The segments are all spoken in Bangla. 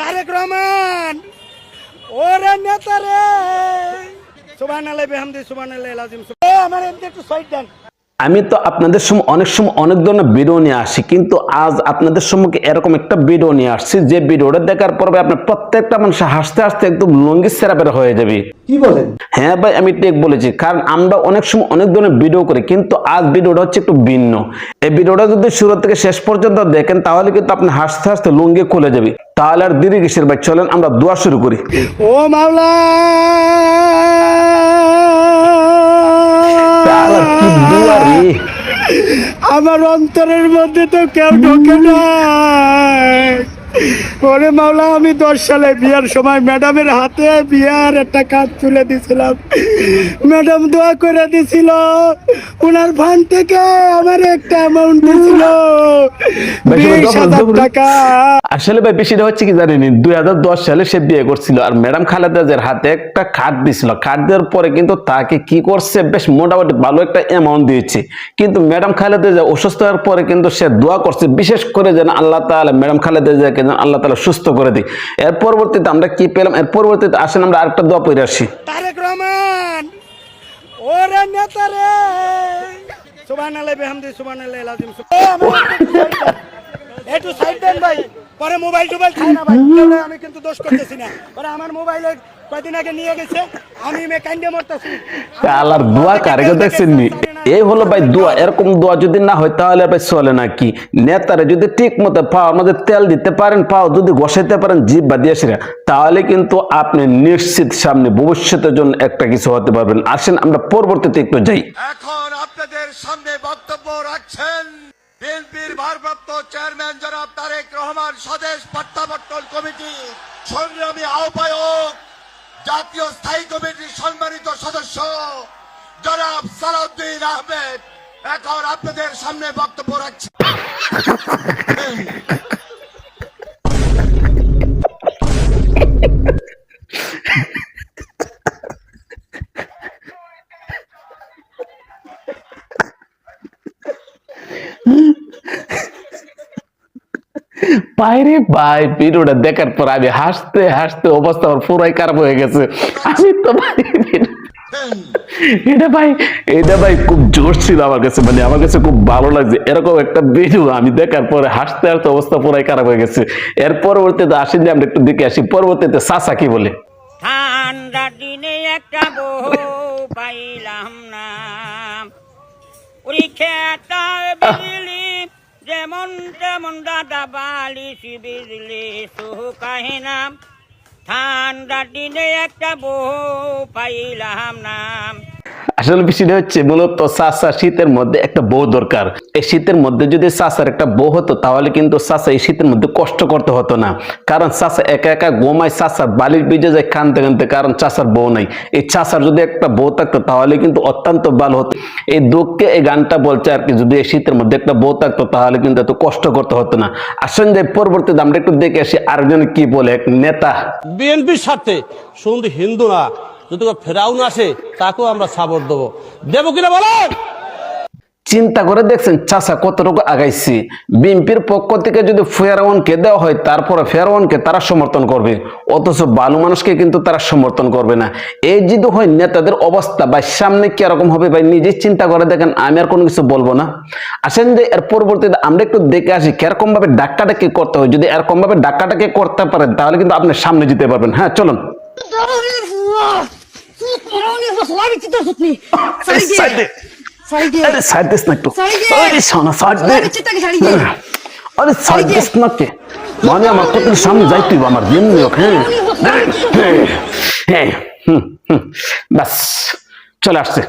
তারেক রহমান ওরে নেতা রে সুবহানাল্লাহ বিহামদি সুবহানাল্লাহ আযীম আমার এমনি একটু সাইড দেন। আমি তো আপনাদের অনেক সময় অনেক ধরনের ভিডিও নিয়ে আসি, কিন্তু আজ আপনাদের সম্মুখে এরকম একটা ভিডিও নিয়ে আসছি যে ভিডিওটা দেখার পর আপনার প্রত্যেকটা মানুষ হাসতে হাসতে একদম লঙ্গি সেরাপেরা হয়ে যাবে। কি বলেন? হ্যাঁ ভাই, আমি ঠিক বলেছি, কারণ আমরা অনেক সময় অনেক ধরনের ভিডিও করি, কিন্তু আজ ভিডিওটা হচ্ছে একটু ভিন্ন। এই ভিডিওটা যদি শুরু থেকে শেষ পর্যন্ত দেখেন তাহলে কিন্তু আপনি হাসতে হাসতে লঙ্গি খুলে যাবে। তাহলে আর দেরি কিসের ভাই, চলেন আমরা দোয়া শুরু করি। ও মাওলা, কি দোয়া রে, আমার অন্তরের মধ্যে তো কেউ ঢোকে না। ওরে মাওলা, আমি 10 সালে বিয়ার সময় ম্যাডামের হাতে বিয়ার একটা কার্ড তুলে দিছিলাম। ম্যাডাম দোয়া করে দিছিল, ওনার ফান্ড থেকে আমার একটা অ্যামাউন্ট দিছিল 20,000 টাকা। আসলে ভাই বিষয়টা হচ্ছে কি জানেন, 2010 সালে সে বিয়ে করছিল আর ম্যাডাম খালেদা জিয়ার হাতে একটা কার্ড দিছিল। কার্ড দেওয়ার পরে কিন্তু তাকে কি করছে, বেশ মোটামুটি ভালো একটা অ্যামাউন্ট দিয়েছে। কিন্তু ম্যাডাম খালেদা জিয়া অসুস্থ হওয়ার পরে কিন্তু সে দোয়া করছে, বিশেষ করে যেন আল্লাহ তাআলা ম্যাডাম খালেদা জিয়াকে যেন আল্লাহ তাআলা সুস্থ করে দিই। এর পরবর্তীতে আমরা কি পেলাম, এর পরবর্তীতে আসেন আমরা আরেকটা দোয়া পড়ে আসি। তারেক রহমান ওরে নেতা রে সুবহানাল্লাহ বিহামদি সুবহানাল্লাহ আযীম একটু সাইড দেন ভাই, পরে মোবাইল টোবাইল খায় না ভাই। আমি কিন্তু দোষ করতেছি না, পরে আমার মোবাইলে কয়দিন আগে নিয়ে গেছে, আমি কাইন্ডে মরতেছি। আল্লাহর দোয়া কারকে দেখছেননি, এই হলো ভাই দোয়া। এরকম দোয়া যদি না হয় তাহলে ভাই চলে না। কি নেতারে যদি ঠিক মতো পাও আমাদের তেল দিতে পারেন, পাও যদি বসাইতে পারেন জিভ বাদিয়ে সেরা, তাহলে কিন্তু আপনি নিশ্চিত সামনে ভবিষ্যতের জন্য একটা কিছু হতে পারবেন। আসেন আমরা পরবর্তীতে একটু যাই। এখন আপনাদের সামনে বক্তব্য রাখছেন বিএনপির ভারপ্রাপ্ত চেয়ারম্যান জনাব তারেক রহমান, স্বদেশ প্রত্যাবর্তন কমিটি সংগ্রামী আহ্বায়ক, জাতীয় স্থায়ী কমিটির সম্মানিত সদস্য জনাব সালাউদ্দিন আহমেদ এখন আপনাদের সামনে বক্তব্য রাখছেন। বাইরে ভাই ভিডিওটা দেখার পর আমি হাসতে হাসতে অবস্থা আমার পুরাই খারাপ হয়ে গেছে। আমি তো ভাই এটা ভাই খুব জোর ছিল আমার কাছে, মানে আমার কাছে খুব ভালো লাগছে। এরকম একটা ভিডিও আমি দেখার পরে হাসতে হাসতে অবস্থা পুরাই খারাপ হয়ে গেছে। এর পরবর্তীতে আসেন যে আমরা একটু দেখে আসি পরবর্তীতে চাচা কি বলে। ঠান্ডা দিনে একটা বউ পাইলাম না, ওই খেতা বিজলি যেমন তেমন দাদা বালিশ বিজলি শুকায় না, ঠান্ডা দিনে একটা বউ পাইলাম না। আসলে বিষয়টা হচ্ছে মূলত চাচা শীতের মধ্যে একটা বউ দরকার। এই শীতের মধ্যে যদি চাচার একটা বউ হতো তাহলে কিন্তু চাচা এই শীতের মধ্যে কষ্ট করতে হতো না, কারণ চাচা একা একা ঘুমায়, চাচার বালিশ ভিজে যায় কানতে কানতে, কারণ চাচার বউ নাই। এই চাচার যদি একটা বউ থাকতো তাহলে কিন্তু অত্যন্ত ভালো হতো। এই দুঃখে এই গানটা বলছে আর কি, যদি এই শীতের মধ্যে একটা বউ থাকতো তাহলে কিন্তু এত কষ্ট করতে হতো না। আসেন যে পরবর্তীতে আমরা একটু দেখে আসি আরেকজন কি বলে, এক নেতা। বিএনপির স্বার্থে শুধু হিন্দু না, যদি ফেরাউন আসে তাকেও আমরা সাপোর্ট দেবো, দেবো কিনা বলেন? চিন্তা করে দেখছেন চাচা কতটুকু আগাইছি। বিএনপির পক্ষ থেকে যদি ফেরাউনকে দেওয়া হয় তারপরে ফেরাউনকে তারা সমর্থন করবে, অথচ ভালো মানুষকে কিন্তু তারা সমর্থন করবে না। এই যদি হয় নেতাদের অবস্থা ভাই সামনে কিরকম হবে ভাই নিজে চিন্তা করে দেখেন। আমি আর কোনো কিছু বলবো না। আসেন যে এর পরবর্তীতে আমরা একটু দেখে আসি কিরকম ভাবে ডাক্কাটাকে করতে হয়। যদি এরকম ভাবে ডাক্কাটাকে করতে পারেন তাহলে কিন্তু আপনি সামনে যেতে পারবেন। হ্যাঁ চলুন। মানে আমার কত সামনে যাইতে আমার বাস চলে আসছে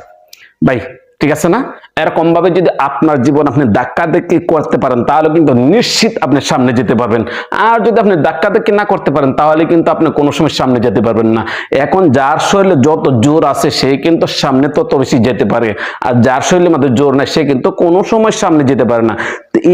ভাই, ঠিক আছে না? এরকম ভাবে যদি আপনার জীবন আপনি ধাক্কা দেখি করতে পারেন তাহলে কিন্তু নিশ্চিত আপনি সামনে যেতে পারবেন। আর যদি আপনি ধাক্কা দেখি না করতে পারেন তাহলে কিন্তু আপনি কোনো সময় সামনে যেতে পারবেন না। এখন যার শরীরে যত জোর আছে সে কিন্তু সামনে তত বেশি যেতে পারে, আর যার শরীরের মধ্যে জোর নাই সে কিন্তু কোনো সময় সামনে যেতে পারে না।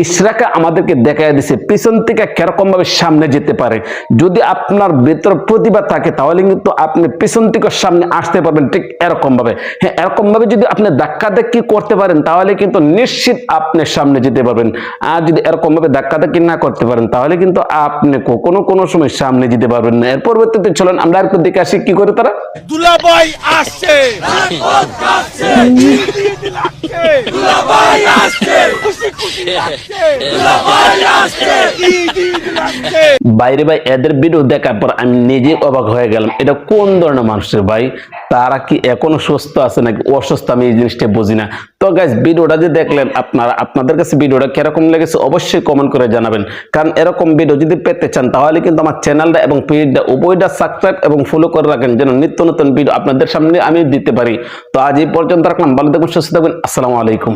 ইশরাকে আমাদেরকে দেখায় দিছে পিছন থেকে কিরকম ভাবে সামনে যেতে পারে। যদি আপনার ভেতর প্রতিভা থাকে তাহলে কিন্তু আপনি পিছন থেকে সামনে আসতে পারবেন ঠিক এরকম ভাবে। হ্যাঁ, এরকম ভাবে যদি আপনি ধাক্কাধাক্কি করতে পারেন তাহলে কিন্তু নিশ্চিত আপনি সামনে যেতে পারবেন। আর যদি এরকম ভাবে ধাক্কাধাক্কি না করতে পারেন তাহলে কিন্তু আপনি কোনো সময় সামনে যেতে পারবেন না। এর পরবর্তীতে চলেন আমরা একটু দেখে আসি কি করে তারা। দুলাভাই আসছে, দুলাভাই আসছে, খুশি খুশি লাগছে, দুলাভাই আসছে, বাইরে ভাই এদের ভিডিও দেখার পর আমি নিজে অবাক হয়ে গেলাম। এটা কোন ধরনের মানুষের ভাই? তারা কি এখনো সুস্থ আছে নাকি অসুস্থ আমি এই জিনিসটা বুঝি না। তো গাইস, ভিডিওটা যে দেখলেন আপনাদের কাছে ভিডিওটা কিরকম লেগেছে অবশ্যই কমেন্ট করে জানাবেন। কারণ এরকম ভিডিও যদি পেতে চান তাহলে কিন্তু আমার চ্যানেলটা এবং পেজটা উভয়টা সাবস্ক্রাইব এবং ফলো করে রাখেন যেন নিত্য নতুন ভিডিও আপনাদের সামনে আমি দিতে পারি। তো আজ এই পর্যন্ত রাখলাম, ভালো থাকবেন, সুস্থ থাকবেন, আসসালামু আলাইকুম।